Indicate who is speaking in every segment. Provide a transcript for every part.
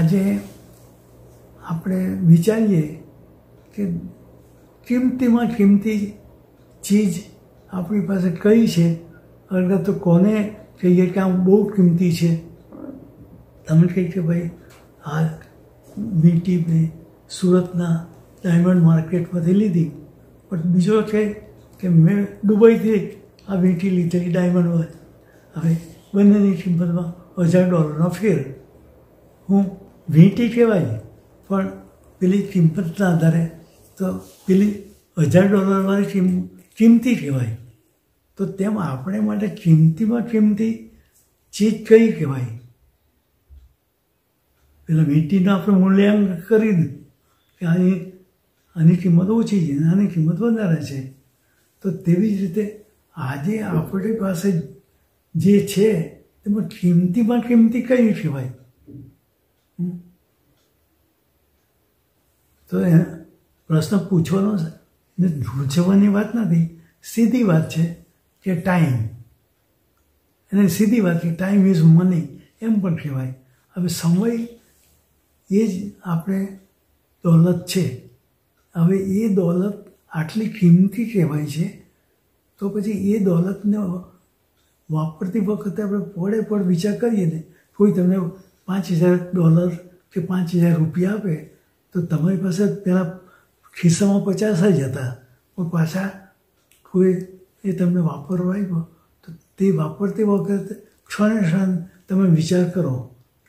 Speaker 1: આજે આપણે વિચારીએ કે કિંમતીમાં કિંમતી ચીજ આપણી પાસે કઈ છે, અગર તો કોને કહીએ કે આ બહુ કિંમતી છે. તમે કહી કે ભાઈ આ વીંટી મેં સુરતના ડાયમંડ માર્કેટમાંથી લીધી, પણ બીજો કહે કે મેં દુબઈથી આ વીંટી લીધેલી ડાયમંડ. હવે બંનેની કિંમતમાં $1000નો ફેર. હું વીંટી કહેવાય, પણ પેલી કિંમતના આધારે તો પેલી $1000વાળી કિંમતી કહેવાય. તો તેમ આપણે માટે કિંમતીમાં કિંમતી ચીજ કઈ કહેવાય? પેલા વીંટીનું આપણે મૂલ્યાંકન કરી દીધું કે આની કિંમત ઓછી છે, આની કિંમત વધારે છે. તો તેવી જ રીતે આજે આપણી પાસે જે છે તેમાં કિંમતીમાં કિંમતી કઈ કહેવાય? તો એ પ્રશ્ન પૂછવાનો ને પૂછવાની વાત નથી, સીધી વાત છે કે ટાઈમ. અને સીધી વાત કે ટાઈમ ઇઝ મની એમ પણ કહેવાય. હવે સમય એ જ આપણે દોલત છે. હવે એ દોલત આટલી કિંમતી કહેવાય છે, તો પછી એ દોલતને વાપરતી વખતે આપણે પણ વિચાર કરીએ ને. કોઈ તમને $5000 કે ₹5000 આપે તો તમારી પાસે પહેલાં ખિસ્સામાં 50 જ હતા, પણ પાછા કોઈ એ તમને વાપરવા આવ્યો તો તે વાપરતી વખતે ક્ષણે ક્ષણ તમે વિચાર કરો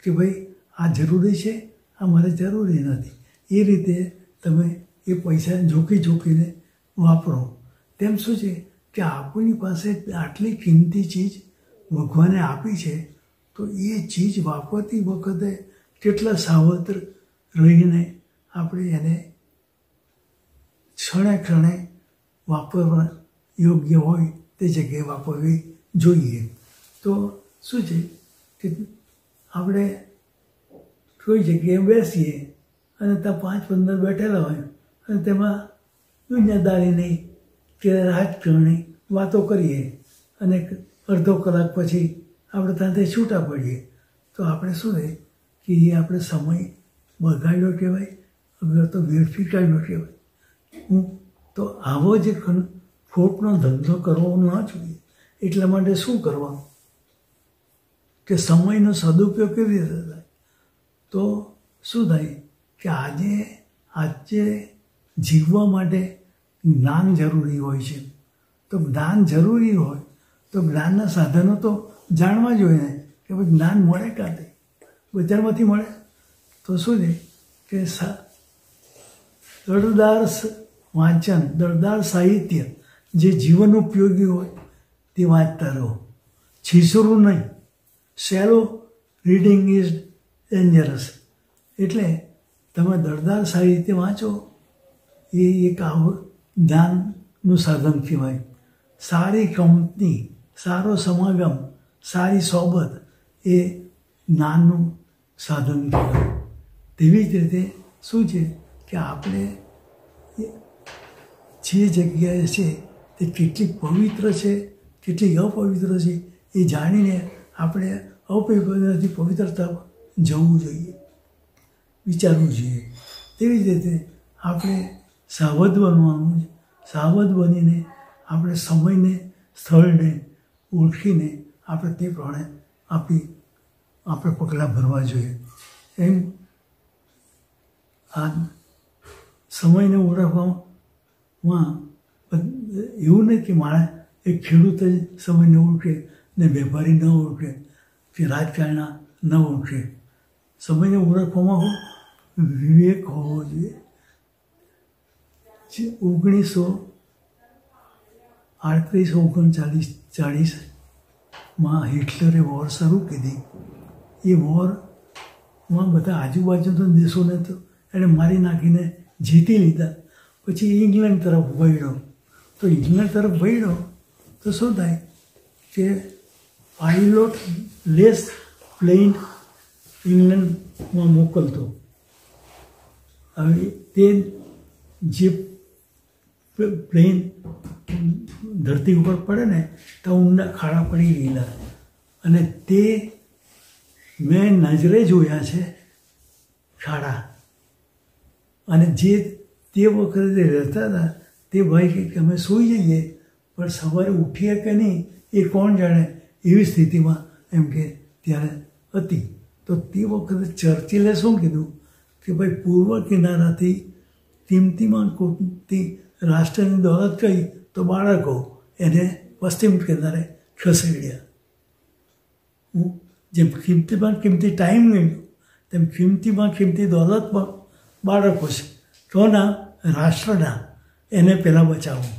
Speaker 1: કે ભાઈ આ જરૂરી છે, આ મારે જરૂરી નથી. એ રીતે તમે એ પૈસા જોખીને વાપરો. તેમ શું છે કે આપણી પાસે આટલી કિંમતી ચીજ ભગવાને આપી છે, તો એ ચીજ વાપરતી વખતે કેટલા સાવધ રહીને આપણે એને ક્ષણે ક્ષણે વાપરવા યોગ્ય હોય તે જગ્યાએ વાપરવી જોઈએ. તો શું છે કે આપણે કોઈ જગ્યાએ બેસીએ અને ત્યાં 5-15 બેઠેલા હોય અને તેમાં દુનિયાદારીની કે રાજકારણની વાતો કરીએ અને અડધો કલાક પછી આપણે ત્યાંથી છૂટા પડીએ, તો આપણે શું રહે કે એ આપણે સમય બગાડ્યો કહેવાય, અગર તો વેડફી કાઢ્યો કહેવાય. તો આવો જે ખોટનો ધંધો કરવો ન જોઈએ. એટલા માટે શું કરવાનું કે સમયનો સદુપયોગ કેવી રીતે થાય? તો શું થાય કે આજે જીવવા માટે જ્ઞાન જરૂરી હોય છે. તો જ્ઞાન જરૂરી હોય તો જ્ઞાનના સાધનો તો જાણવા જોઈએ ને કે ભાઈ જ્ઞાન મળે ક્યાંથી? બજારમાંથી મળે. તો શું છે કે દળદાર વાંચન, દળદાર સાહિત્ય જે જીવન ઉપયોગી હોય તે વાંચતા રહો, છીસરું નહીં. શેલો રીડિંગ ઇઝ ડેન્જરસ. એટલે તમે દળદાર સાહિત્ય વાંચો, એ એક જ્ઞાનનું સાધન કહેવાય. સારી કંપની, સારો સમાગમ, સારી સોબત એ જ્ઞાનનું સાધન કહેવાય. તેવી જ રીતે શું છે કે આપણે જે જગ્યાએ છે તે કેટલી પવિત્ર છે, કેટલી અપવિત્ર છે એ જાણીને આપણે અપવિત્રથી પવિત્રતા જવું જોઈએ, વિચારવું જોઈએ. તેવી જ રીતે આપણે સાવધ બનવાનું છે. સાવધ બનીને આપણે સમયને, સ્થળને ઓળખીને આપણે તે પ્રમાણે આપણે પગલાં ભરવા જોઈએ. એમ આ સમયને ઓળખવામાં એવું નહીં કે માણસ એક ખેડૂત જ સમયને ઓળખે ને વેપારી ન ઓળખે કે રાજકારણા ન ઓળખે. સમયને ઓળખવામાં વિવેક હોવો જોઈએ. 1938-39 હિટલરે વોર શરૂ કરી. એ વોરમાં બધા આજુબાજુના દેશોને તો એણે મારી નાખીને જીતી લીધા. પછી ઇંગ્લેન્ડ તરફ વળ્યો. તો ઇંગ્લેન્ડ તરફ વળ્યો તો શું થાય કે પાયલોટ લેસ પ્લેન ઇંગ્લેન્ડમાં મોકલતો. હવે તે જે પ્લેન ધરતી ઉપર પડે ને તો ઊંડા ખાડા પડી ગયેલા. અને તે મેં નજરે જોયા છે ખાડા. અને જે તે વખતે રહેતા હતા તે ભાઈ કે અમે સૂઈ જઈએ પણ સવારે ઉઠીએ કે નહીં એ કોણ જાણે, એવી સ્થિતિમાં એમ કે ત્યારે હતી. તો તે વખતે ચર્ચિલે શું કીધું કે ભાઈ પૂર્વ કિનારાથી કિંમતીમાં કિંમતી રાષ્ટ્રની દોલત કહી તો બાળકો એને પશ્ચિમ કિનારે ખસેડ્યા. જેમ કિંમતીમાં કિંમતી ટાઈમ ગયો તેમ કિંમતીમાં કિંમતી દોલત પણ બાળકો છે. કોના? રાષ્ટ્રના. એને પહેલાં બચાવવું.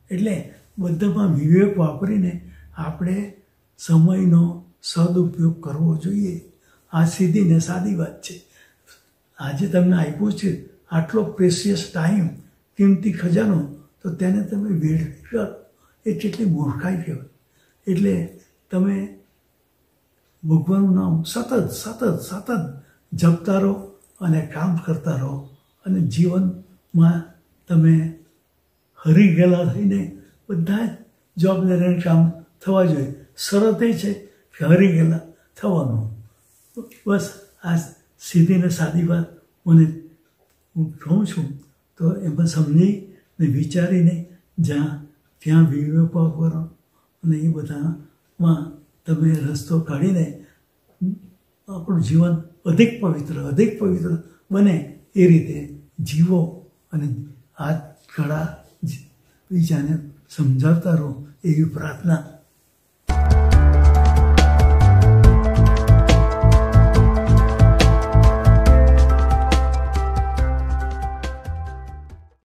Speaker 1: એટલે બધામાં વિવેક વાપરીને આપણે સમયનો સદુપયોગ કરવો જોઈએ. આ સીધી ને સાદી વાત છે. આજે તમને આપ્યું છે આટલો પ્રેશિયસ ટાઈમ, કિંમતી ખજાનો, તો તેને તમે વેડફી કરો એ કેટલી મૂર્ખાઈ કહેવાય. એટલે તમે ભગવાનનું નામ સતત સતત સતત જપતા રહો અને કામ કરતા રહો અને જીવનમાં તમે હરી ગયેલા થઈને બધા જ જવાબદારીને કામ થવા જોઈએ. શરત એ છે કે હરી ગયેલા થવાનું. બસ આ સીધી ને સાદી વાત મને હું કહું છું તો એમાં સમજીને વિચારીને ત્યાં વિવેક વાપરો અને એ બધામાં તમે રસ્તો કાઢીને આપણું જીવન અધિક પવિત્ર બને એ રીતે જીવો અને આ કળા બીજાને સમજાવતા રહો એવી પ્રાર્થના